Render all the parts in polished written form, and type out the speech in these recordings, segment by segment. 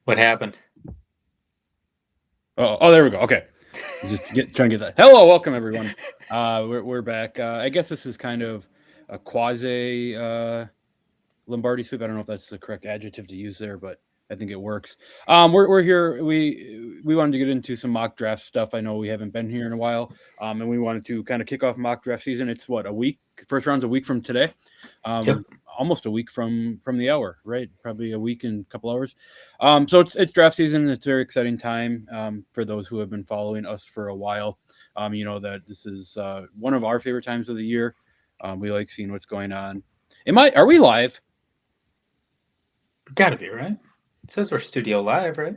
What happened? Oh, there we go. Okay, trying to get that. Hello, welcome everyone. We're back. I guess this is kind of a quasi Lombardi sweep. I don't know if that's the correct adjective to use there, but I think it works. We're here. We wanted to get into some mock draft stuff. I know we haven't been here in a while, and we wanted to kind of kick off mock draft season. It's what, a week? First round's a week from today. Yep. Almost a week from the hour, right? Probably a week and a couple hours. So it's draft season. It's a very exciting time for those who have been following us for a while. You know that this is one of our favorite times of the year. We like seeing what's going on. Are we live? Gotta be, right? It says we're studio live, right?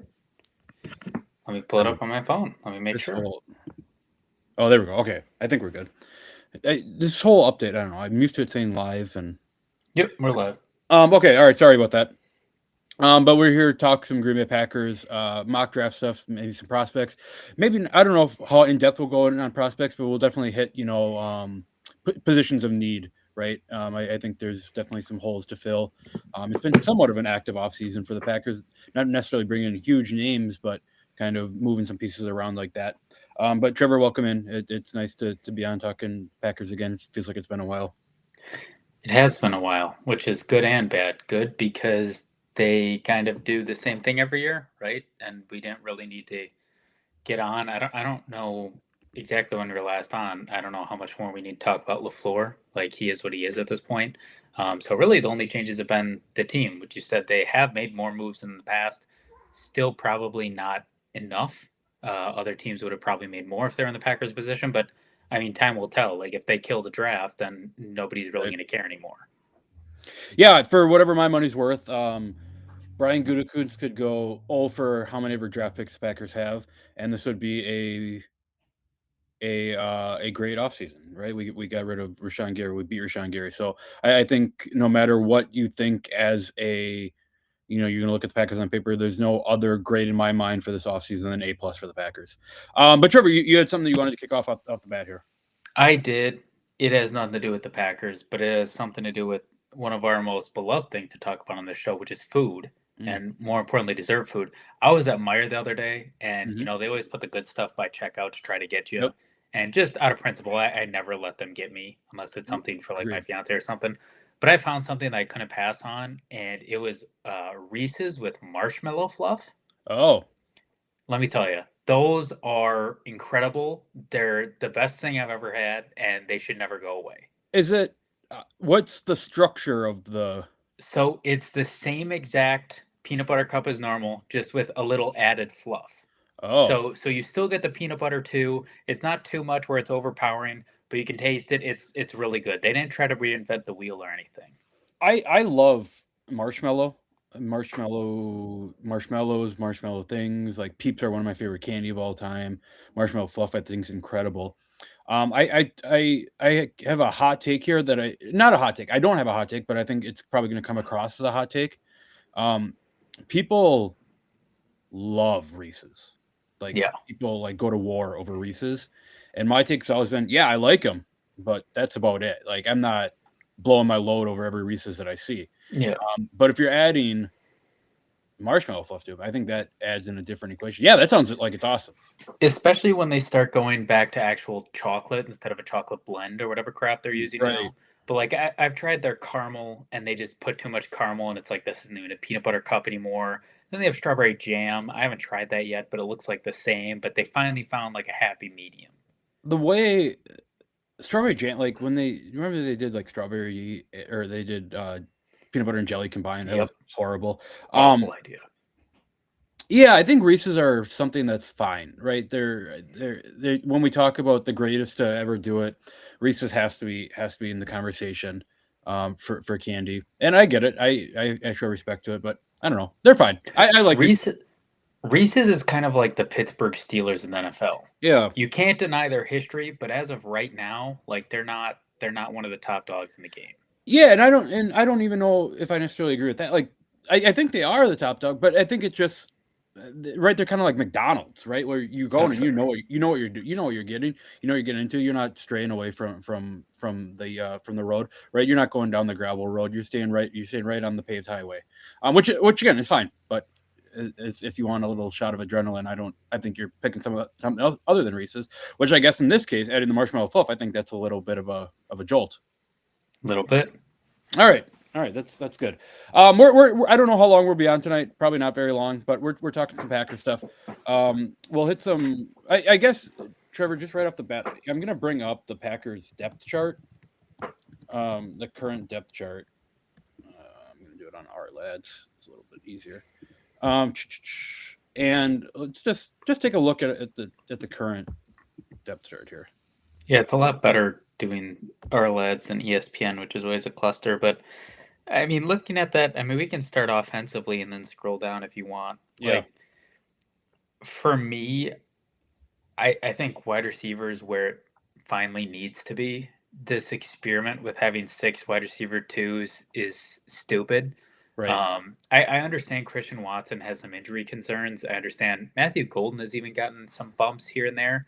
Let me pull it up on my phone. Let me make This sure. whole Oh, there we go. Okay, I think we're good. This whole update, I don't know. I'm used to it saying live and Yep, we're live. okay, all right. Sorry about that. But we're here to talk some Green Bay Packers mock draft stuff, maybe some prospects. Maybe I don't know how in depth we'll go in on prospects, but we'll definitely hit positions of need. Right. I think there's definitely some holes to fill. It's been somewhat of an active offseason for the Packers, not necessarily bringing in huge names, but kind of moving some pieces around like that. But Trevor, welcome in. It's nice to be on talking Packers again. It feels like it's been a while. It has been a while, which is good and bad. Good because they kind of do the same thing every year, right? And we didn't really need to get on. I don't know exactly when we were last on. I don't know how much more we need to talk about LaFleur. Like he is what he is at this point. So really the only changes have been the team, which you said they have made more moves in the past. Still probably not enough. Other teams would have probably made more if they're in the Packers position, but I mean, time will tell. Like if they kill the draft, then nobody's really Right. going to care anymore. Yeah, for whatever my money's worth, Brian Gutekunst could go all for how many ever draft picks the Packers have, and this would be a great offseason, right? We got rid of Rashawn Gary, we beat Rashawn Gary, so I think no matter what you think as you're gonna look at the Packers on paper, there's no other grade in my mind for this offseason than A plus for the Packers. But Trevor, you had something you wanted to kick off the bat here. I did. It has nothing to do with the Packers, but it has something to do with one of our most beloved things to talk about on this show, which is food, Mm, and more importantly, dessert food. I was at Meyer the other day, and mhm. they always put the good stuff by checkout to try to get you. Yep. And just out of principle, I never let them get me unless it's something for like my Agreed. fiance or something. But I found something that I couldn't pass on, and it was Reese's with marshmallow fluff. Oh, Let me tell you, those are incredible. They're the best thing I've ever had, and they should never go away. is it what's the structure of the So it's the same exact peanut butter cup as normal, just with a little added fluff. Oh, So you still get the peanut butter too. It's not too much where it's overpowering, but you can taste it. It's really good. They didn't try to reinvent the wheel or anything. I love marshmallows, marshmallow things. Like Peeps are one of my favorite candy of all time. Marshmallow fluff, I think, is incredible. I have a hot take here that I not a hot take. I don't have a hot take, but I think it's probably going to come across as a hot take. Um, People love Reese's. Like Yeah. people like go to war over Reese's, and my take's always been, yeah, I like them, but that's about it. Like I'm not blowing my load over every Reese's that I see. Yeah. But if you're adding marshmallow fluff to it, I think that adds in a different equation. Yeah, that sounds like it's awesome. Especially when they start going back to actual chocolate instead of a chocolate blend or whatever crap they're using Right. now. But like I've tried their caramel and they just put too much caramel and it's like this isn't even a peanut butter cup anymore. Then they have strawberry jam. I haven't tried that yet, but it looks like the same. But they finally found like a happy medium. The way strawberry jam, like when they remember they did like strawberry or they did peanut butter and jelly combined, that was Yep, horrible. Um, awful idea. Yeah, I think Reese's are something that's fine, right? They're when we talk about the greatest to ever do it, Reese's has to be in the conversation for candy. And I get it. I show respect to it, but I don't know. They're fine. I like Reese's. Reese's Reese's is kind of like the Pittsburgh Steelers in the NFL. Yeah. You can't deny their history, but as of right now, like they're not one of the top dogs in the game. Yeah, and I don't even know if I necessarily agree with that. Like I think they are the top dog, but I think it just right, they're kind of like McDonald's, right? Where you go That's and you fair. know what you're you know what you're getting, you know what you're getting into. You're not straying away from the road, right? You're not going down the gravel road. You're staying right on the paved highway, which again is fine. But if you want a little shot of adrenaline. I think you're picking something else other than Reese's, which I guess in this case, adding the marshmallow fluff, I think that's a little bit of a jolt. A little bit. All right. That's good. We're I don't know how long we'll be on tonight. Probably not very long, but we're talking some Packer stuff. We'll hit some. I guess Trevor, just right off the bat, I'm gonna bring up the Packers depth chart. The current depth chart. I'm gonna do it on our lads. It's a little bit easier. And let's just take a look at the current depth chart here. Yeah, it's a lot better doing Ourlads than ESPN, which is always a cluster. But I mean, looking at that, I mean, we can start offensively and then scroll down if you want. Yeah. Like, for me, I think wide receivers where it finally needs to be. This experiment with having 6 wide receiver 2s is stupid. Right. I understand Christian Watson has some injury concerns. I understand Matthew Golden has even gotten some bumps here and there.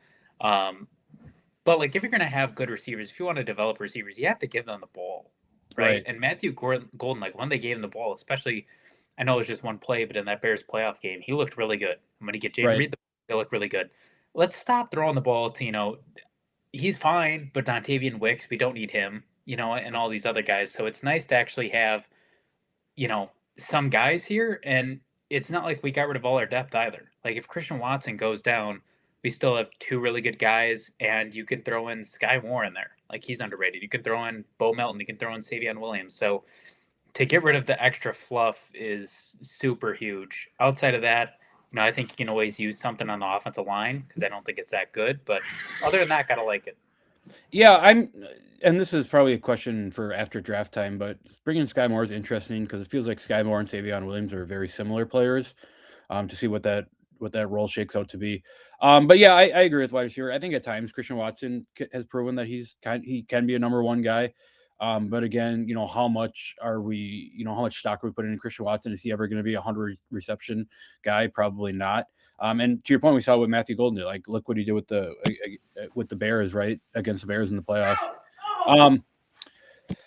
But like, if you're going to have good receivers, if you want to develop receivers, you have to give them the ball, right? And Matthew Golden, like when they gave him the ball, especially, I know it was just one play, but in that Bears playoff game, he looked really good. I'm going to get Jaden Reed the ball, they look really good. Let's stop throwing the ball to, he's fine, but Dontavian Wicks, we don't need him, and all these other guys. So it's nice to actually have, some guys here, and it's not like we got rid of all our depth either. Like if Christian Watson goes down, we still have 2 really good guys, and you can throw in Sky Moore in there. Like he's underrated. You can throw in Bo Melton. You can throw in Savion Williams. So to get rid of the extra fluff is super huge. Outside of that, I think you can always use something on the offensive line because I don't think it's that good. But other than that, gotta like it. Yeah, and this is probably a question for after draft time, but bringing Sky Moore is interesting because it feels like Sky Moore and Savion Williams are very similar players. To see what that role shakes out to be. But yeah, I agree with wide receiver. I think at times Christian Watson has proven that he can be a number 1 guy. But again, how much stock are we putting in Christian Watson? Is he ever going to be a 100 reception guy? Probably not. And to your point, we saw what Matthew Golden did. Like, look what he did with the Bears, right, against the Bears in the playoffs.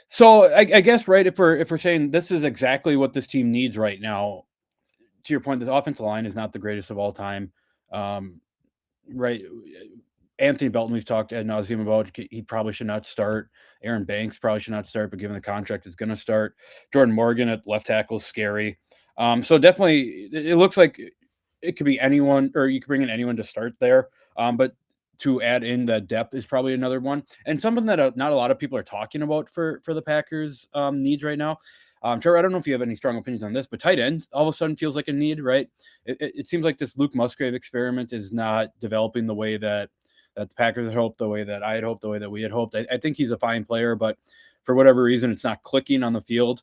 So I guess, right, if we're saying this is exactly what this team needs right now, to your point, the offensive line is not the greatest of all time. Right. Anthony Belton, we've talked ad nauseum about. He probably should not start. Aaron Banks probably should not start, but given the contract, is going to start. Jordan Morgan at left tackle is scary. So definitely, it looks like it could be anyone, or you could bring in anyone to start there. But to add in that depth is probably another one, and something that not a lot of people are talking about for the Packers needs right now. Trevor, I don't know if you have any strong opinions on this, but tight end all of a sudden feels like a need, right? It seems like this Luke Musgrave experiment is not developing the way that the Packers had hoped, the way that I had hoped, the way that we had hoped. I think he's a fine player, but for whatever reason, it's not clicking on the field.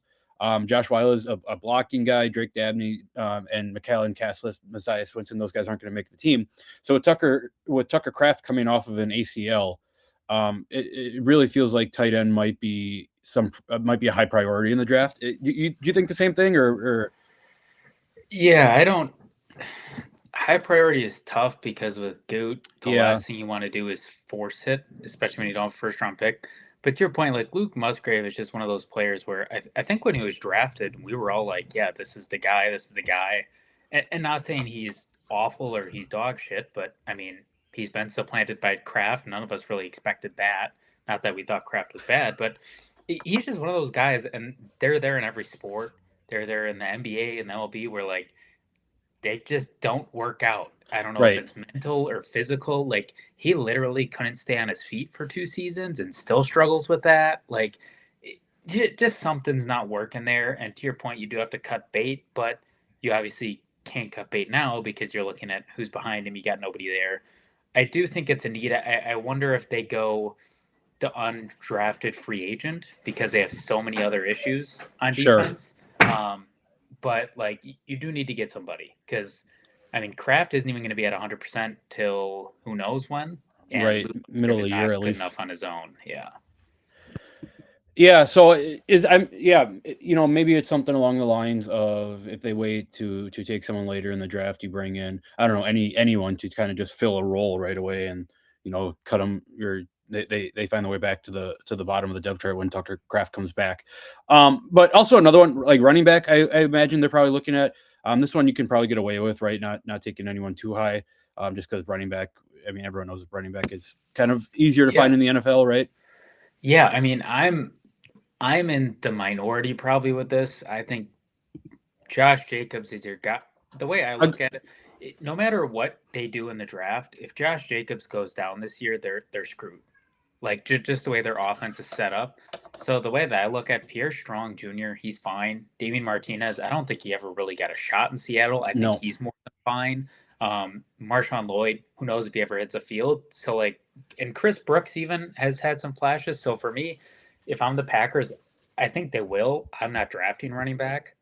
Josh Weiler is a blocking guy. Drake Dabney and McAllen, Castless, Messiah Swinson, those guys aren't going to make the team. So with Tucker Kraft coming off of an ACL, it really feels like tight end might be a high priority in the draft. Do you think the same thing, or? Yeah, I don't. High priority is tough because with Goot, the last thing you want to do is force it, especially when you don't have a first round pick. But to your point, like Luke Musgrave is just one of those players where I think when he was drafted, we were all like, yeah, this is the guy. This is the guy. And not saying he's awful or he's dog shit, but I mean, he's been supplanted by Kraft. None of us really expected that. Not that we thought Kraft was bad, but he's just one of those guys, and they're there in every sport. They're there in the NBA and the MLB where, like, they just don't work out. I don't know if it's mental or physical. Like, he literally couldn't stay on his feet for 2 seasons and still struggles with that. Like, just something's not working there. And to your point, you do have to cut bait, but you obviously can't cut bait now because you're looking at who's behind him. You got nobody there. I do think it's a need. I wonder if they go the undrafted free agent because they have so many other issues on defense. But like, you do need to get somebody because, I mean, Kraft isn't even going to be at 100% till who knows when. And middle of the year at least. Enough on his own, Yeah, so maybe it's something along the lines of if they wait to take someone later in the draft, you bring in, I don't know, anyone to kind of just fill a role right away and cut them. They find their way back to the bottom of the depth chart when Tucker Kraft comes back. But also another one like running back, I imagine they're probably looking at. This one you can probably get away with, right? Not taking anyone too high, just because running back. I mean, everyone knows running back is kind of easier to Yeah. find in the NFL, right? Yeah, I mean, I'm in the minority probably with this. I think Josh Jacobs is your guy. The way I look at it, no matter what they do in the draft, if Josh Jacobs goes down this year, they're screwed. Like just the way their offense is set up. So the way that I look at Pierre Strong Jr., he's fine. Damien Martinez, I don't think he ever really got a shot in Seattle. I think No, he's more than fine. Marshawn Lloyd, who knows if he ever hits a field. So like, and Chris Brooks even has had some flashes. So for me, if I'm the Packers, I think they will. I'm not drafting running back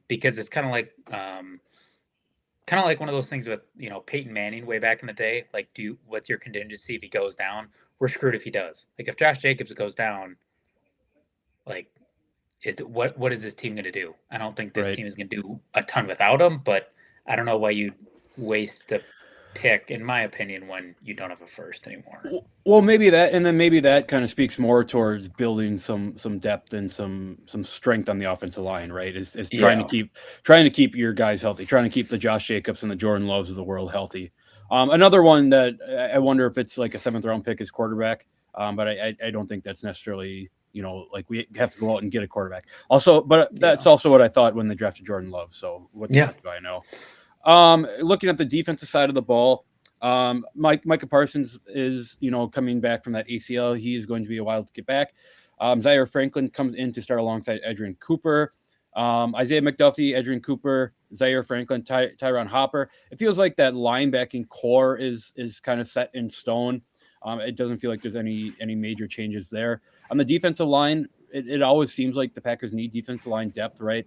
because it's kind of like one of those things with Peyton Manning way back in the day. Like, what's your contingency if he goes down? We're screwed if he does. Like, if Josh Jacobs goes down, like, what is this team going to do? I don't think this right. team is going to do a ton without him, but I don't know why you'd waste a pick, in my opinion, when you don't have a first anymore. Well, maybe that, and then maybe that kind of speaks more towards building some depth and some strength on the offensive line, right? Is Yeah. trying to keep your guys healthy, trying to keep the Josh Jacobs and the Jordan Loves of the world healthy. Another one that I wonder if it's like a seventh round pick is quarterback, but I don't think that's necessarily like we have to go out and get a quarterback. Also, but that's Yeah. also what I thought when they drafted Jordan Love. So what the Yeah. fuck do I know? Looking at the defensive side of the ball, Micah Parsons is, coming back from that ACL. He is going to be a while to get back. Zaire Franklin comes in to start alongside Adrian Cooper. Isaiah McDuffie, Adrian Cooper, Zaire Franklin, Tyron Hopper. It feels like that linebacking core is kind of set in stone. It doesn't feel like there's any major changes there. On the defensive line, it always seems like the Packers need defensive line depth, right?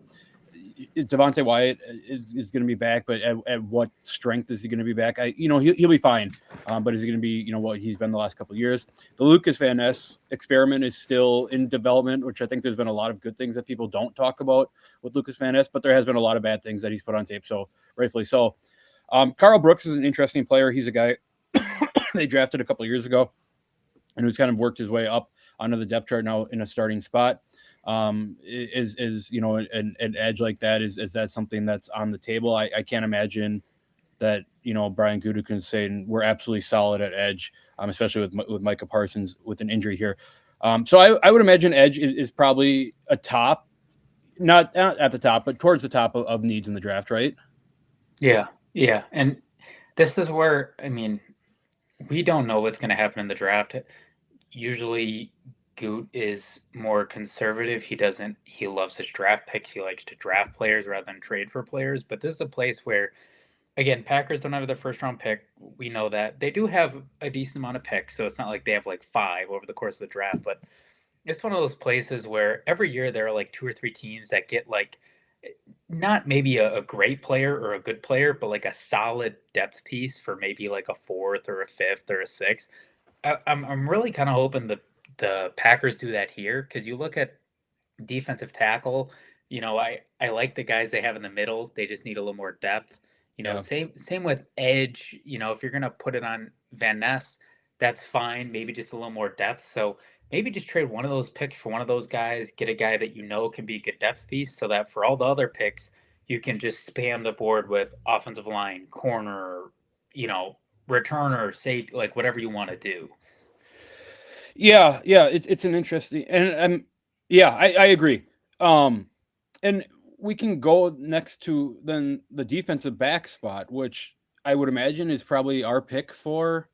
Devontae Wyatt is going to be back, but at what strength is he going to be back? He'll be fine, but is he going to be what he's been the last couple of years? The Lucas Van Ness experiment is still in development, which I think there's been a lot of good things that people don't talk about with Lucas Van Ness, but there has been a lot of bad things that he's put on tape, so rightfully so. Carl Brooks is an interesting player. He's a guy they drafted a couple of years ago and who's kind of worked his way up onto the depth chart now in a starting spot. Is an edge like that, is that something that's on the table? I can't imagine that Brian Gutekunst saying we're absolutely solid at edge, especially with Micah Parsons with an injury here. So I would imagine edge is probably a top, not at the top, but towards the top of needs in the draft, right? Yeah. Yeah. And this is where, I mean, we don't know what's going to happen in the draft. Usually Goot is more conservative. He loves his draft picks. He likes to draft players rather than trade for players. But this is a place where, again, Packers don't have their first round pick. We know that. They do have a decent amount of picks, so it's not like they have like 5 over the course of the draft. But it's one of those places where every year there are like 2 or 3 teams that get like not maybe a great player or a good player, but like a solid depth piece for maybe like a fourth or a fifth or a sixth. I'm really kind of hoping the Packers do that here because you look at defensive tackle. I like the guys they have in the middle. They just need a little more depth. Yeah. Same with edge. If you're gonna put it on Van Ness, that's fine. Maybe just a little more depth. So maybe just trade one of those picks for one of those guys. Get a guy that can be a good depth piece, so that for all the other picks, you can just spam the board with offensive line, corner, returner, safety, like whatever you want to do. Yeah, it's an interesting, and yeah, I agree. And we can go next to then the defensive back spot, which I would imagine is probably our pick for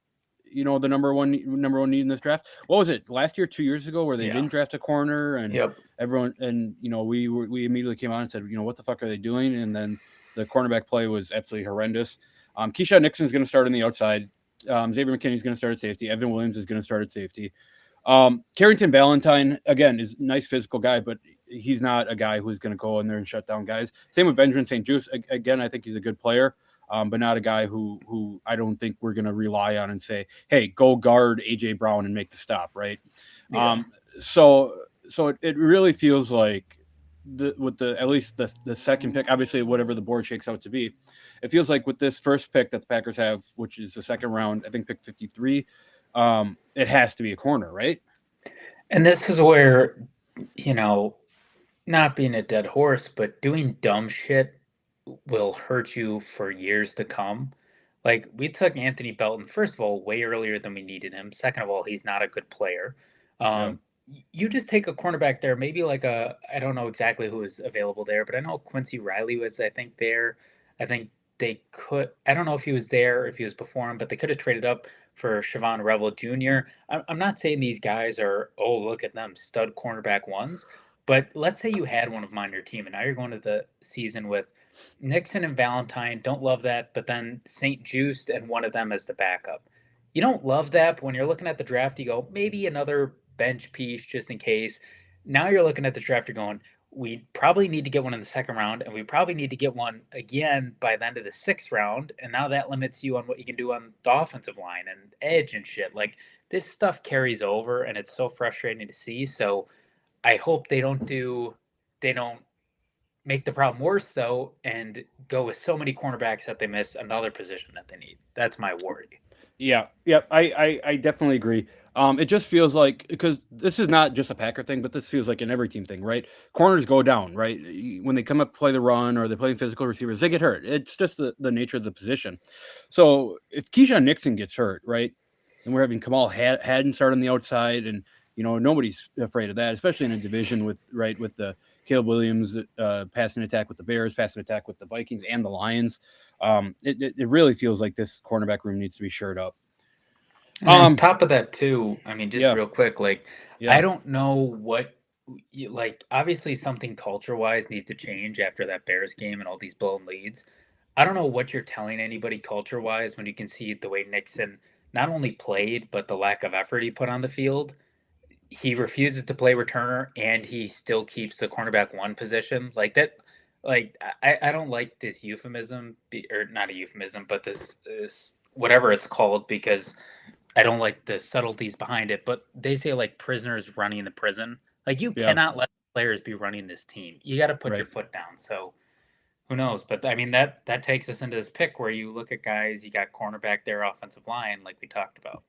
the number one need in this draft. What was it last year, 2 years ago, where they Yeah. didn't draft a corner and Yep. everyone and we immediately came out and said, what the fuck are they doing? And then the cornerback play was absolutely horrendous. Keyshawn Nixon is going to start on the outside. Xavier McKinney is going to start at safety. Evan Williams is going to start at safety. Carrington Valentine, again, is a nice physical guy, but he's not a guy who's going to go in there and shut down guys. Same with Benjamin St. Juste. Again, I think he's a good player, but not a guy who I don't think we're going to rely on and say, hey, go guard A.J. Brown and make the stop, right? Yeah. So it really feels like at least the second pick, obviously whatever the board shakes out to be, it feels like with this first pick that the Packers have, which is the second round, I think pick 53, it has to be a corner, right? And this is where, not being a dead horse, but doing dumb shit will hurt you for years to come. Like, we took Anthony Belton, first of all, way earlier than we needed him. Second of all, he's not a good player. Yep. You just take a cornerback there, maybe like I don't know exactly who is available there, but I know Quincy Riley was, I think, there. I think they could, I don't know if he was there, if he was before him, but they could have traded up for Siobhan Revel Jr. I'm not saying these guys are, oh, look at them, stud cornerback ones, but let's say you had one of them on your team, and now you're going to the season with Nixon and Valentine. Don't love that, but then St. Just and one of them as the backup. You don't love that, but when you're looking at the draft, you go, maybe another bench piece just in case. Now you're looking at the draft, you're going, we probably need to get one in the second round, and we probably need to get one again by the end of the sixth round. And now that limits you on what you can do on the offensive line and edge and shit. Like, this stuff carries over, and it's so frustrating to see. So I hope they don't make the problem worse though and go with so many cornerbacks that they miss another position that they need. That's my worry. Yeah, yeah, I definitely agree. It just feels like, because this is not just a Packer thing, but this feels like an every team thing, right? Corners go down, right? When they come up to play the run or they play physical receivers, they get hurt. It's just the nature of the position. So if Keyshawn Nixon gets hurt, right, and we're having Kamal Hadden start on the outside, and nobody's afraid of that, especially in a division with the Caleb Williams passing attack with the Bears, passing attack with the Vikings and the Lions. It really feels like this cornerback room needs to be shored up. And on top of that too, I mean, just Yeah, real quick, like, yeah, I don't know what like, obviously something culture wise needs to change after that Bears game and all these blown leads. I don't know what you're telling anybody culture wise when you can see the way Nixon not only played, but the lack of effort he put on the field. He refuses to play returner and he still keeps the cornerback one position like that. Like, I don't like this euphemism, or not a euphemism, but this whatever it's called, because I don't like the subtleties behind it. But they say like prisoners running the prison. Like, you yeah, cannot let players be running this team. You got to put your right. foot down. So who knows? But I mean, that takes us into this pick where you look at guys. You got cornerback there, offensive line, like we talked about.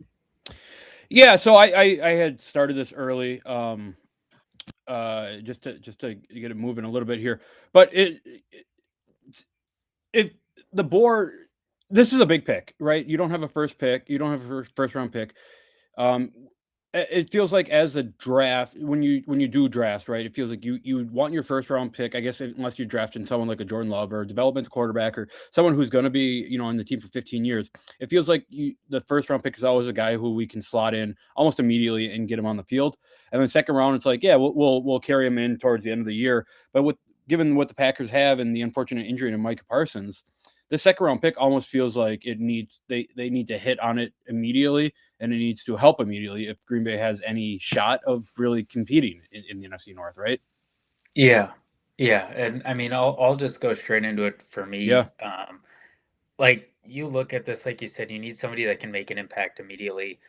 Yeah, so I had started this early, just to get it moving a little bit here, but it the board. This is a big pick, right? You don't have a first pick. You don't have a first round pick. Um, it feels like, as a draft, when you do draft, right? It feels like you want your first round pick, I guess, unless you're drafting someone like a Jordan Love or a development quarterback or someone who's going to be on the team for 15 years. It feels like the first round pick is always a guy who we can slot in almost immediately and get him on the field. And then second round, it's like, yeah, we'll carry him in towards the end of the year. But given what the Packers have and the unfortunate injury to Micah Parsons, the second round pick almost feels like they need to hit on it immediately, and it needs to help immediately if Green Bay has any shot of really competing in the NFC North, right? Yeah, yeah, and I mean, I'll just go straight into it for Yeah, me. Like, you look at this, like you said, you need somebody that can make an impact immediately.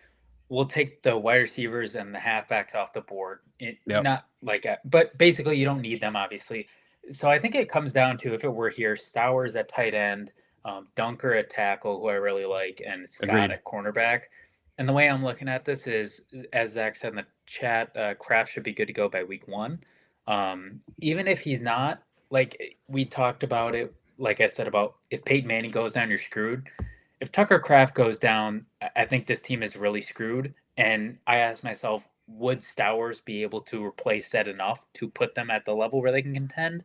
We'll take the wide receivers and the halfbacks off the board. yeah, Not like, but basically, you don't need them, obviously. So I think it comes down to, if it were here, Stowers at tight end, Dunker at tackle, who I really like, and Scott agreed. at cornerback. And the way I'm looking at this is, as Zach said in the chat, Kraft should be good to go by week one. Even if he's not, like we talked about it, like I said about if Peyton Manning goes down, you're screwed. If Tucker Kraft goes down, I think this team is really screwed. And I asked myself, would Stowers be able to replace that enough to put them at the level where they can contend?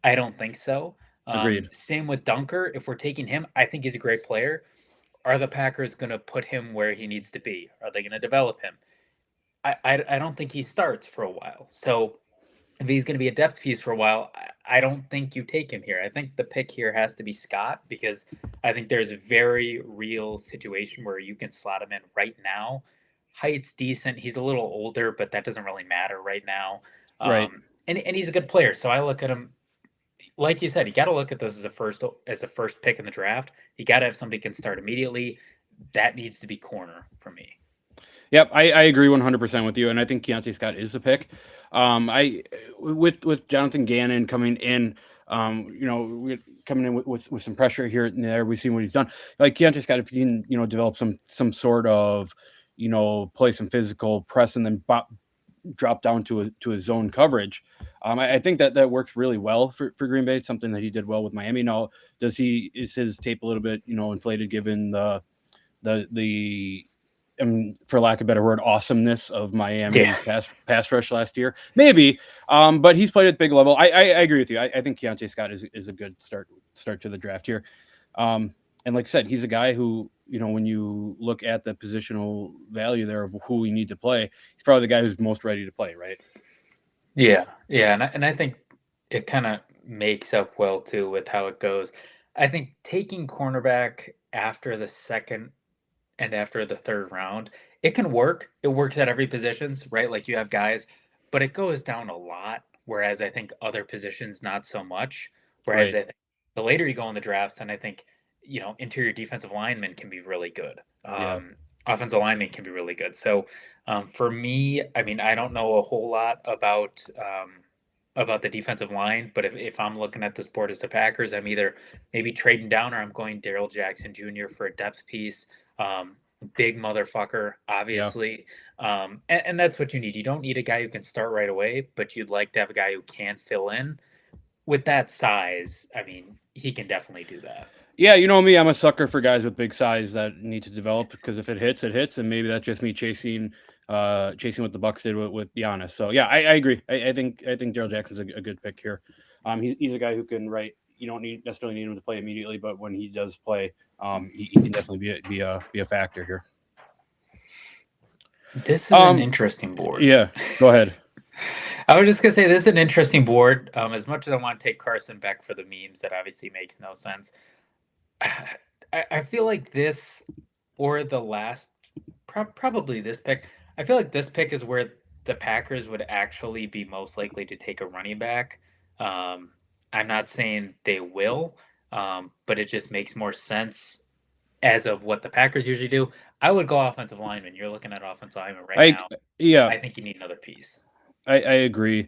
I don't think so. Agreed. Same with Dunker. If we're taking him, I think he's a great player. Are the Packers going to put him where he needs to be? Are they going to develop him? I don't think he starts for a while. So if he's going to be a depth piece for a while, I don't think you take him here. I think the pick here has to be Scott, because I think there's a very real situation where you can slot him in right now. Height's decent. He's a little older, but that doesn't really matter right now. Right. And he's a good player. So I look at him, like you said, you got to look at this as a first pick in the draft. You got to have somebody can start immediately. That needs to be corner for me. Yep, I agree 100% with you, and I think Keontae Scott is the pick. I with Jonathan Gannon coming in, we're coming in with some pressure here and there. We've seen what he's done. Like Keontae Scott, if he can develop some sort of play some physical press and then drop down to a zone coverage. I think that works really well for Green Bay. It's something that he did well with Miami. Now, is his tape a little bit inflated given the for lack of a better word, awesomeness of Miami's pass rush last year? Maybe, but he's played at the big level. I agree with you. I think Keontae Scott is a good start to the draft here. And like I said, he's a guy who, when you look at the positional value there of who we need to play, he's probably the guy who's most ready to play, right? Yeah, and I think it kind of makes up well too with how it goes. I think taking cornerback after the second and after the third round, it can work. It works at every positions, right? Like you have guys, but it goes down a lot. Whereas I think other positions not so much. Whereas Right. I think the later you go in the drafts, and I think interior defensive linemen can be really good. Yeah. Offensive linemen can be really good. So for me, I mean, I don't know a whole lot about the defensive line, but if I'm looking at this board as the Packers, I'm either maybe trading down or I'm going Daryl Jackson Jr. for a depth piece. Big motherfucker, Yeah. obviously. And that's what you need. You don't need a guy who can start right away, but you'd like to have a guy who can fill in. With that size, I mean, he can definitely do that. Yeah, you know me, I'm a sucker for guys with big size that need to develop because if it hits, it hits, and maybe that's just me chasing what the Bucks did with Giannis. So yeah, I agree. I think Daryl Jackson's a good pick here. He's a guy who can you don't necessarily need him to play immediately, but when he does play, he can definitely be a factor here. This is an interesting board. Yeah, go ahead. I was just gonna say this is an interesting board. As much as I want to take Carson Beck for the memes, that obviously makes no sense. I feel like this or the last, probably this pick. I feel like this pick is where the Packers would actually be most likely to take a running back. I'm not saying they will, but it just makes more sense as of what the Packers usually do. I would go offensive lineman. You're looking at offensive lineman right now. Yeah, I think you need another piece. I agree.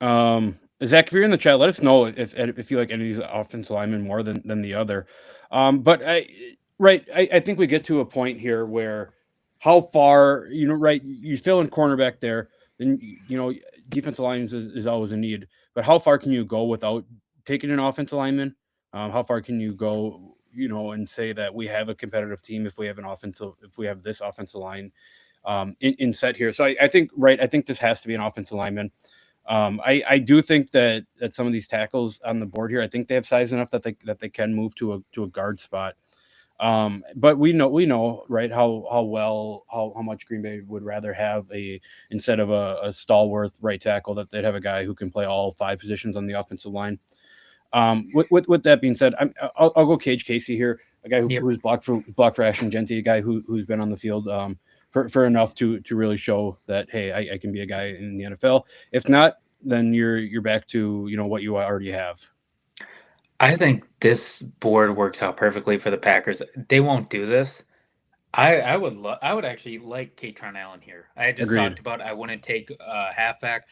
Zach, if you're in the chat, let us know if you like any of these offensive linemen more than the other. But I think we get to a point here where how far, you fill in cornerback there, then, defensive lines is always a need, but how far can you go without taking an offensive lineman? How far can you go, and say that we have a competitive team if we have this offensive line in set here. So I think this has to be an offensive lineman. I do think that some of these tackles on the board here, I think they have size enough that they can move to a guard spot. But we know right how much Green Bay would rather have instead of a stalwart right tackle, that they'd have a guy who can play all 5 positions on the offensive line. With that being said, I'll go Cage Casey here, a guy who's blocked for Ashton Jeanty, a guy who's been on the field for enough to really show that, hey, I can be a guy in the NFL. If not, then you're back to what you already have. I think this board works out perfectly for the Packers. They won't do this. I would actually like Katron Allen here. I just talked about I wouldn't take halfback.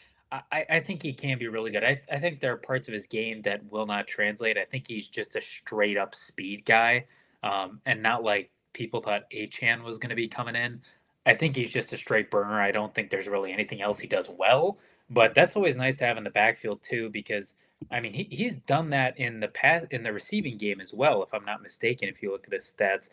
I think he can be really good. I think there are parts of his game that will not translate. I think he's just a straight up speed guy, and not like people thought Achane was going to be coming in. I think he's just a straight burner. I don't think there's really anything else he does well. But that's always nice to have in the backfield too, because I mean he's done that in the receiving game as well, if I'm not mistaken. If you look at his stats,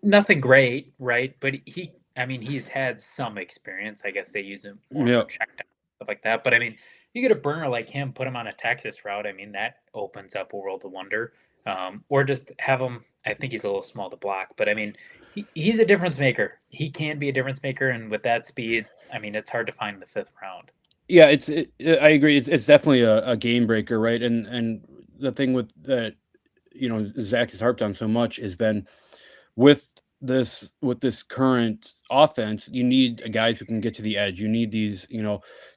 nothing great, right? But he's had some experience. I guess they use him more for check down, stuff like that. But I mean, you get a burner like him, put him on a Texas route. I mean, that opens up a world of wonder. Or just have him. I think he's a little small to block, but I mean, he's a difference maker. He can be a difference maker, and with that speed, I mean, it's hard to find in the 5th round. Yeah, I agree. It's definitely a game breaker, right? And the thing with that, Zach has harped on so much has been with this current offense, you need guys who can get to the edge. You need these,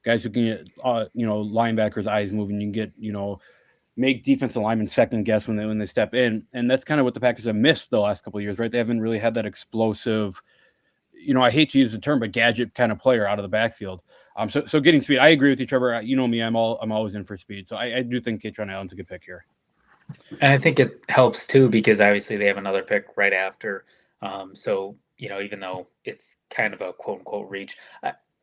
guys who can get, linebackers' eyes moving. You can get, make defensive linemen second guess when they step in, and that's kind of what the Packers have missed the last couple of years, right? They haven't really had that explosive, I hate to use the term, but gadget kind of player out of the backfield. So getting speed, I agree with you, Trevor. You know me, I'm always in for speed. So I do think Katron Allen's a good pick here. And I think it helps too, because obviously they have another pick right after. So, even though it's kind of a quote unquote reach,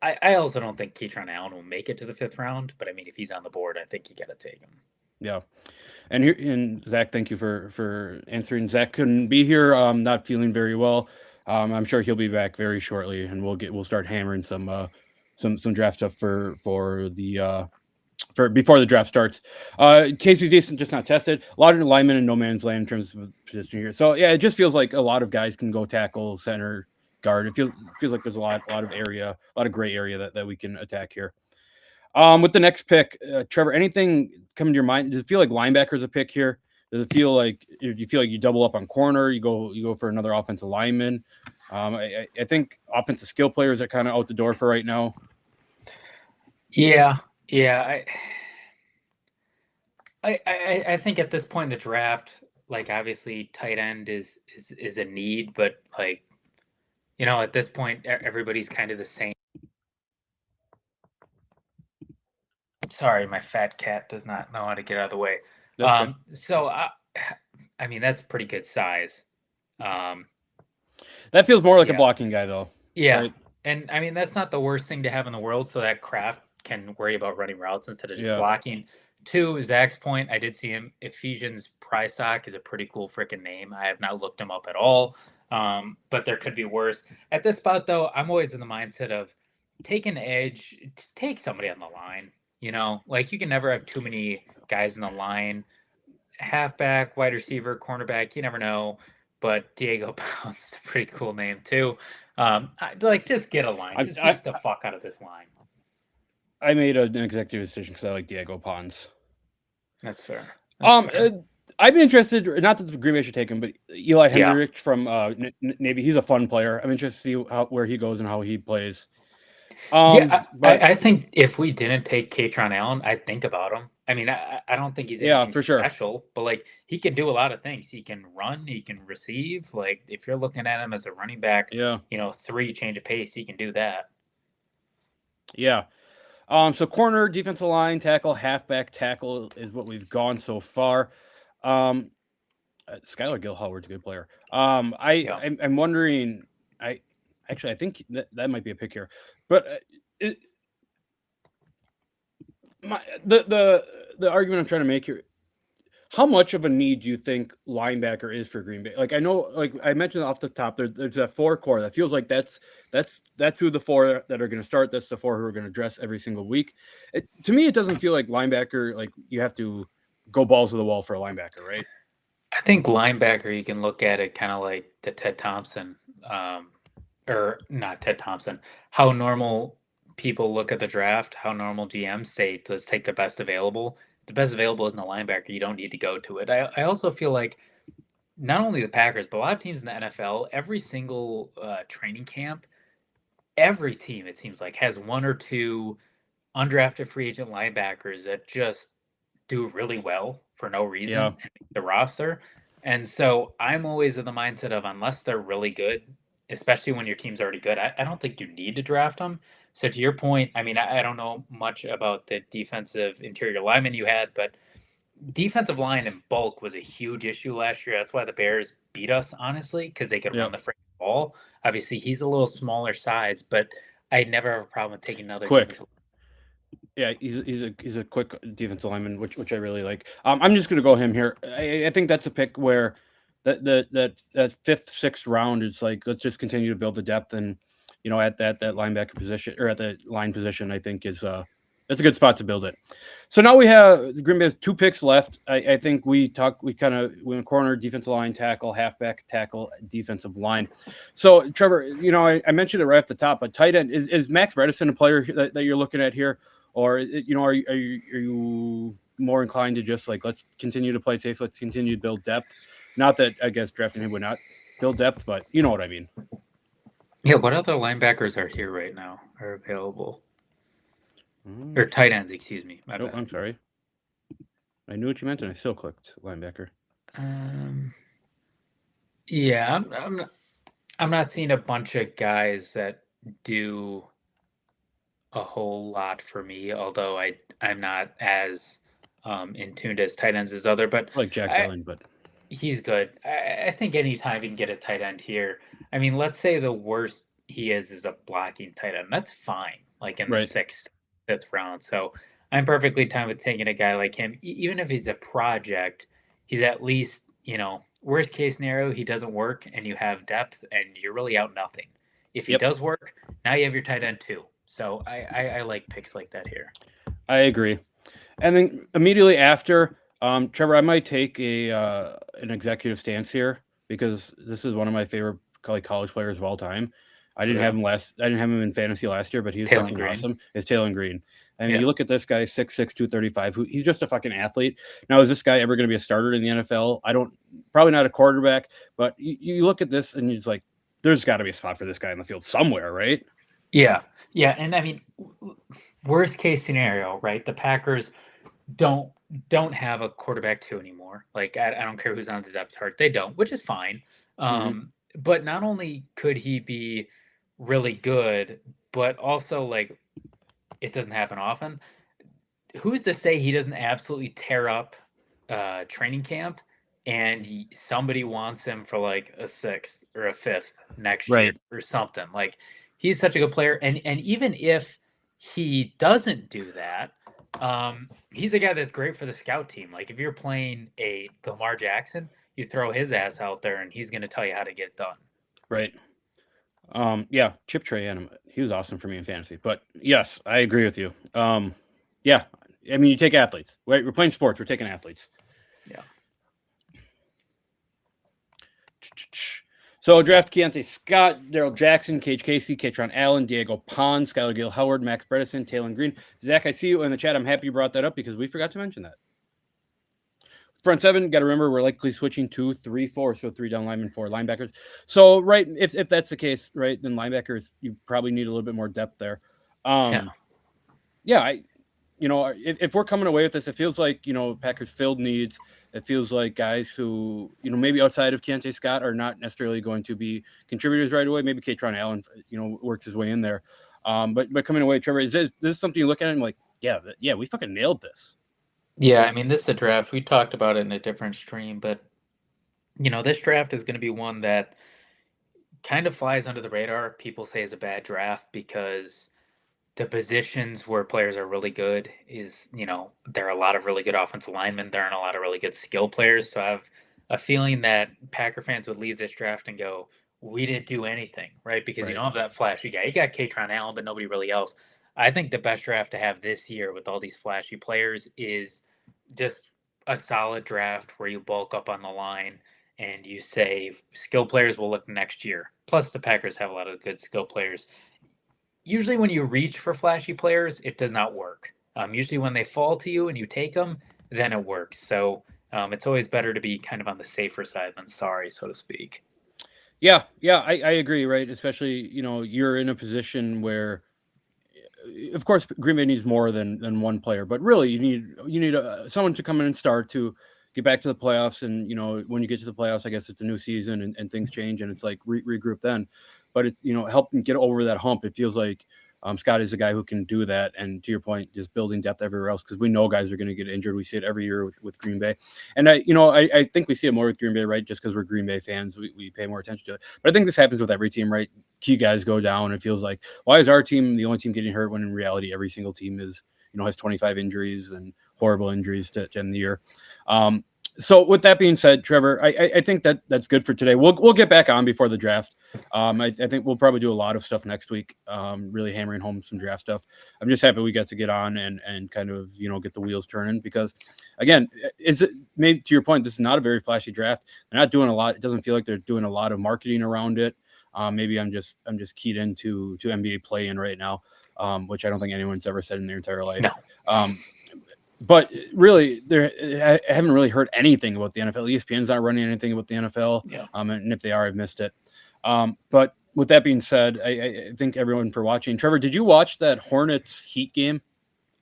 I also don't think Keytron Allen will make it to the 5th round, but I mean, if he's on the board, I think you got to take him. Yeah. And Zach, thank you for answering. Zach couldn't be here, not feeling very well. I'm sure he'll be back very shortly, and we'll start hammering some draft stuff for the for before the draft starts. Casey Decent just not tested. A lot of linemen in no man's land in terms of position here. So yeah, it just feels like a lot of guys can go tackle, center, guard. It feels like there's a lot of area, a lot of gray area that we can attack here. With the next pick, Trevor, anything come to your mind? Does it feel like linebacker is a pick here? Does it feel like, do you feel like you double up on corner? You go for another offensive lineman? I think offensive skill players are kind of out the door for right now. Yeah. I think at this point in the draft, like obviously tight end is a need, but like, at this point everybody's kind of the same. Sorry, my fat cat does not know how to get out of the way. So I mean that's pretty good size. That feels more like a blocking guy though. Yeah. Right? And I mean that's not the worst thing to have in the world, so that Kraft can worry about running routes instead of just blocking. To Zach's point, I did see him. Ephesians Prysock is a pretty cool freaking name. I have not looked him up at all, but there could be worse. At this spot, though, I'm always in the mindset of take an edge, take somebody on the line. Like you can never have too many guys in the line. Halfback, wide receiver, cornerback, you never know. But Diego Pounds is a pretty cool name, too. Just get a line. Just beat the fuck out of this line. I made an executive decision because I like Diego Pons. That's fair. I'd be interested, not that the Green Bay should take him, but Eli Henrich from Navy. He's a fun player. I'm interested to see where he goes and how he plays. I think if we didn't take Kaytron Allen, I'd think about him. I mean, I don't think he's anything for special, sure. But like he can do a lot of things. He can run, he can receive. Like if you're looking at him as a running back, 3 change of pace, he can do that. Yeah. So corner, defensive line, tackle, halfback, tackle is what we've gone so far. Skylar Gill-Howard's a good player. I'm wondering. I think that might be a pick here, but the argument I'm trying to make here. How much of a need do you think linebacker is for Green Bay? Like I know, like I mentioned off the top, there's that 4 core that feels like that's who the 4 that are going to start. That's the 4 who are going to dress every single week. To me, it doesn't feel like linebacker. Like you have to go balls to the wall for a linebacker, right? I think linebacker, you can look at it kind of like the Ted Thompson, or not Ted Thompson. How normal people look at the draft. How normal GMs say, let's take the best available. The best available isn't a linebacker. You don't need to go to it. I also feel like not only the Packers, but a lot of teams in the NFL, every single training camp, every team, it seems like, has 1 or 2 undrafted free agent linebackers that just do really well for no reason and make the roster. And so I'm always in the mindset of unless they're really good, especially when your team's already good, I don't think you need to draft them. So to your point, I mean, I don't know much about the defensive interior lineman you had, but defensive line in bulk was a huge issue last year. That's why the Bears beat us, honestly, because they could run the freaking ball. Obviously, he's a little smaller size, but I never have a problem with taking another quick. Yeah, he's a quick defensive lineman, which I really like. I'm just gonna go him here. I think that's a pick where that 5th, 6th round is like let's just continue to build the depth and at that linebacker position or at the line position, I think is that's a good spot to build it. So now we have Green Bay has 2 picks left. I think we kind of went corner, defensive line, tackle, halfback, tackle, defensive line. So Trevor, I mentioned it right at the top, but tight end is Max Bredesen a player that you're looking at here, or are you more inclined to just like let's continue to play safe, let's continue to build depth? Not that I guess drafting him would not build depth, but you know what I mean. Yeah, what other linebackers are here right now are available? Or tight ends, excuse me. I'm sorry. I knew what you meant, and I still clicked linebacker. Yeah, I'm not seeing a bunch of guys that do a whole lot for me, although I'm not as in tuned as tight ends as other, but like Jack Allen, but he's good. I think anytime you can get a tight end here. I mean, let's say the worst he is a blocking tight end. That's fine. like in the Right. 6th, 5th round. So I'm perfectly fine with taking a guy like him, even if he's a project. He's at least, worst case scenario, he doesn't work and you have depth and you're really out nothing. If he Yep. does work, now you have your tight end too. So I like picks like that here. I agree. And then immediately after, Trevor, I might take an executive stance here because this is one of my favorite college players of all time. I didn't have him I didn't have him in fantasy last year, but he was Taylor fucking Green. awesome. It's Taylor Green. I mean, Yeah. you look at this guy, 6'6", 235. He's just a fucking athlete. Now, is this guy ever going to be a starter in the NFL? Probably not a quarterback, but you look at this and it's like, there's got to be a spot for this guy in the field somewhere, right? Yeah. Yeah. And I mean, worst case scenario, right? The Packers don't have a quarterback 2 anymore. Like I don't care who's on the depth chart. They don't, which is fine. But not only could he be really good, but also like it doesn't happen often. Who's to say he doesn't absolutely tear up training camp and somebody wants him for like a 6th or a 5th next year or something. Like he's such a good player, and even if he doesn't do that, he's a guy that's great for the scout team. Like if you're playing a Lamar Jackson, you throw his ass out there and he's going to tell you how to get it done. Right. Yeah, Chip Trayanum, he was awesome for me in fantasy. But yes, I agree with you. Yeah, I mean, you take athletes. We're playing sports. We're taking athletes. Yeah. So draft Keontae Scott, Daryl Jackson, Cage Casey, Katron Allen, Diego Pond, Skylar Gill Howard, Max Bredesen, Taylor Green. Zach, I see you in the chat. I'm happy you brought that up because we forgot to mention that. Front 7, got to remember we're likely switching 2, 3, 4, so 3 down linemen, 4 linebackers. So right, if that's the case, right, then linebackers you probably need a little bit more depth there. Yeah, if we're coming away with this, it feels like Packers filled needs. It feels like guys who maybe outside of Keontae Scott are not necessarily going to be contributors right away. Maybe Katron Allen works his way in there. But coming away, Trevor, is this something you look at and like, yeah, we fucking nailed this. Yeah, I mean, this is a draft. We talked about it in a different stream, but this draft is going to be one that kind of flies under the radar. People say is a bad draft because the positions where players are really good is, there are a lot of really good offensive linemen. There aren't a lot of really good skill players. So I have a feeling that Packer fans would leave this draft and go, we didn't do anything, right? Because you don't have that flashy guy. You got Katron Allen, but nobody really else. I think the best draft to have this year with all these flashy players is just a solid draft where you bulk up on the line and you say skill players will look next year. Plus, the Packers have a lot of good skill players. Usually, when you reach for flashy players, it does not work. Usually, when they fall to you and you take them, then it works. So it's always better to be kind of on the safer side than sorry, so to speak. Yeah, I agree, right? Especially, you're in a position where, of course, Green Bay needs more than one player, but really you need someone to come in and start to get back to the playoffs. And when you get to the playoffs, I guess it's a new season and things change, and it's like regroup then. But it's help them get over that hump. It feels like Scott is a guy who can do that. And to your point, just building depth everywhere else, because we know guys are going to get injured. We see it every year with Green Bay. And I think we see it more with Green Bay, right? Just because we're Green Bay fans, we pay more attention to it. But I think this happens with every team, right? Key guys go down. It feels like, why is our team the only team getting hurt when in reality every single team is, has 25 injuries and horrible injuries to end the year. So with that being said, Trevor, I think that's good for today. We'll get back on before the draft. I think we'll probably do a lot of stuff next week, really hammering home some draft stuff. I'm just happy we got to get on and kind of, get the wheels turning because, again, is it maybe to your point, this is not a very flashy draft. They're not doing a lot. It doesn't feel like they're doing a lot of marketing around it. Maybe I'm just keyed into NBA play-in right now, which I don't think anyone's ever said in their entire life. No. But really, I haven't really heard anything about the NFL. ESPN's not running anything about the NFL. Yeah. And if they are, I've missed it. But with that being said, I thank everyone for watching. Trevor, did you watch that Hornets Heat game?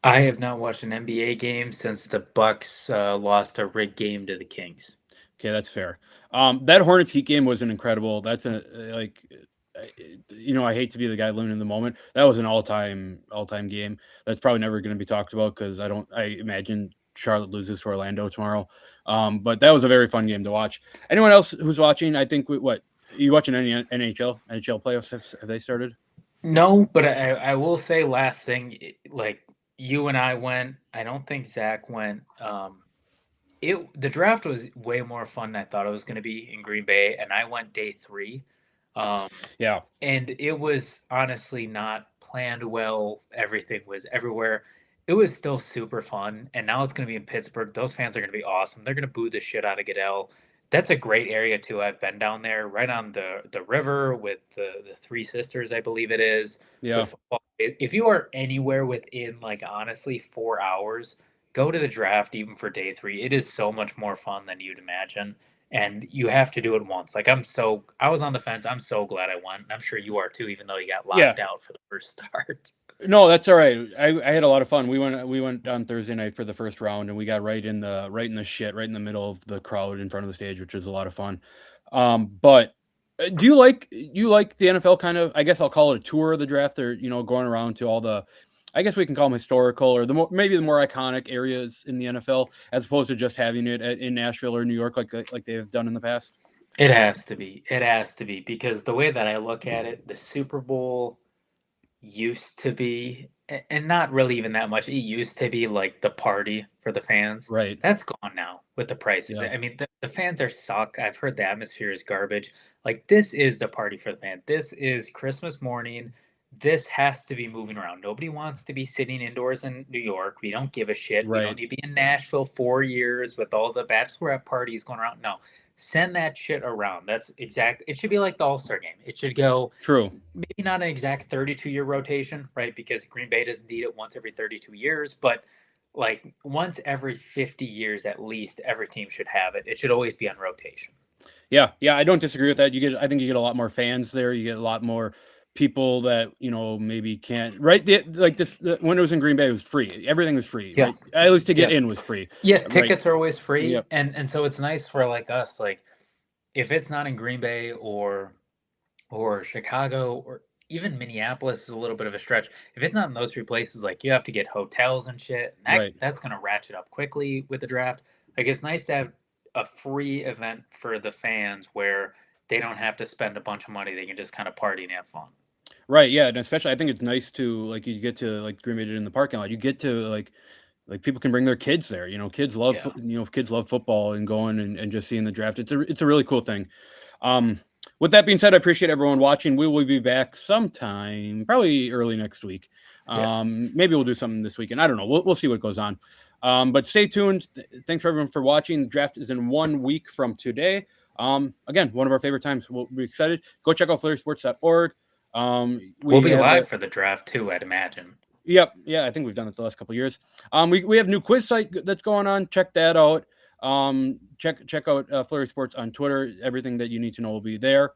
I have not watched an NBA game since the Bucks lost a rigged game to the Kings. Okay, that's fair. That Hornets Heat game was an incredible. That's I hate to be the guy living in the moment. That was an all-time game. That's probably never going to be talked about because I imagine Charlotte loses to Orlando tomorrow. But that was a very fun game to watch. Anyone else who's watching? I think what are you watching any NHL playoffs? Have they started? No, but I will say last thing, like you and I went. I don't think Zach went. The draft was way more fun than I thought it was going to be in Green Bay, and I went day 3. Um, Yeah. and it was honestly not planned well. Everything was everywhere. It was still super fun, and now it's going to be in Pittsburgh. Those fans are going to be awesome. They're going to boo the shit out of Goodell. That's a great area too. I've been down there, right on the river with the Three Sisters, I believe it is. Yeah. With football. If you are anywhere within like honestly 4 hours, go to the draft even for day 3. It is so much more fun than you'd imagine, and you have to do it once. Like I was on the fence. I'm so glad I went. And I'm sure you are too, even though you got Yeah. locked out for the first start. No, that's all right. I had a lot of fun. We went on Thursday night for the first round, and we got right in the shit, right in the middle of the crowd in front of the stage, which was a lot of fun. But do you like the NFL kind of? I guess I'll call it a tour of the draft, or going around to all the. I guess we can call them historical, or maybe the more iconic areas in the NFL, as opposed to just having it in Nashville or New York, like they have done in the past. It has to be. It has to be because the way that I look at it, the Super Bowl used to be, and not really even that much. It used to be like the party for the fans. Right. That's gone now with the prices. Yeah. I mean, the fans are suck. I've heard the atmosphere is garbage. Like this is the party for the fan. This is Christmas morning. This has to be moving around. Nobody wants to be sitting indoors in New York. We don't give a shit. We don't Right. need to be in Nashville 4 years with all the bachelorette parties going around. No, send that shit around. That's exact. It should be like the All Star game. It should go True. maybe not an exact 32-year rotation, right? Because Green Bay doesn't need it once every 32 years, but like once every 50 years at least, every team should have it. It should always be on rotation. Yeah, yeah, I don't disagree with that. I think you get a lot more fans there. You get a lot more people that maybe can't. Right, like when it was in Green Bay, it was free. Everything was free, Yeah. right? At least to get Yeah. in was free, Yeah, right? tickets are always free, Yeah, and so it's nice for like us, like if it's not in Green Bay or Chicago or even Minneapolis is a little bit of a stretch. If it's not in those 3 places, like you have to get hotels and shit, and right. that's gonna ratchet up quickly with the draft. Like it's nice to have a free event for the fans where they don't have to spend a bunch of money. They can just kind of party and have fun. Right, yeah, and especially I think it's nice to like you get to like Green Bay did in the parking lot. You get to like people can bring their kids there. Yeah. Kids love football and going and just seeing the draft. It's a really cool thing. Um, with that being said, I appreciate everyone watching. We will be back sometime, probably early next week. Yeah. Maybe we'll do something this weekend. I don't know. We'll see what goes on. But stay tuned. Thanks for everyone for watching. The draft is in 1 week from today. Again, one of our favorite times. We'll be excited. Go check out FlurrySports.org. We'll be have live for the draft too, I'd imagine. Yep. Yeah, I think we've done it the last couple of years. We have a new quiz site that's going on. Check that out. Check out Flurry Sports on Twitter. Everything that you need to know will be there.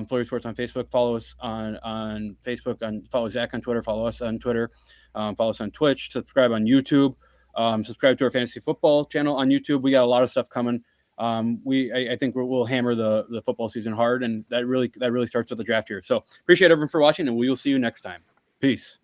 Flurry Sports on Facebook. Follow us on Facebook. Follow Zach on Twitter. Follow us on Twitter. Follow us on Twitch. Subscribe on YouTube. Subscribe to our fantasy football channel on YouTube. We got a lot of stuff coming. I think we'll hammer the football season hard, and that really starts with the draft here. So appreciate everyone for watching, and we will see you next time. Peace.